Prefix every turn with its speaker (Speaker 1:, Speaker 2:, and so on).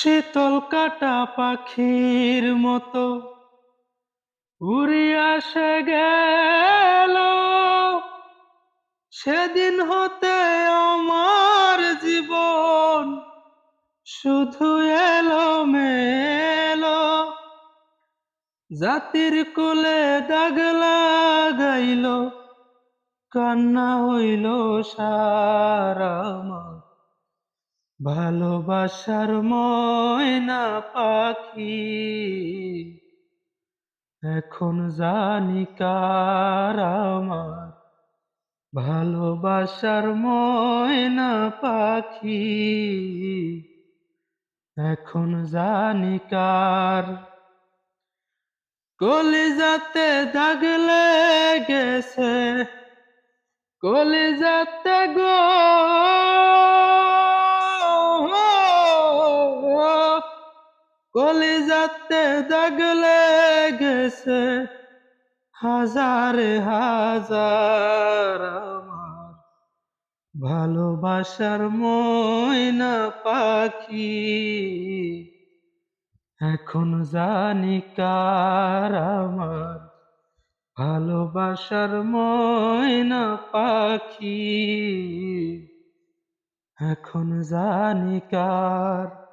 Speaker 1: শীতল কাটা পাখির মতো উড়িয়া সে গেল। সেদিন হতে আমার জীবন শুধু এলো মেলো। জাতির কোলে দাগ লাগাইল, কান্না হইল সারা আমার। ভালোবাসার ময়না পাখি এখন জানি কার আমার। ভালোবাসার ময়না পাখি এখন জানি কার। কলিজাতে দাগ লেগেছে, কলিজাতে গো, কলিজাতে দাগ লেগেছে হাজারে হাজার আমার। ভালোবাসার ময়না পাখি এখন জানি কার আমার। ভালোবাসার ময়না পাখি এখন জানি কার।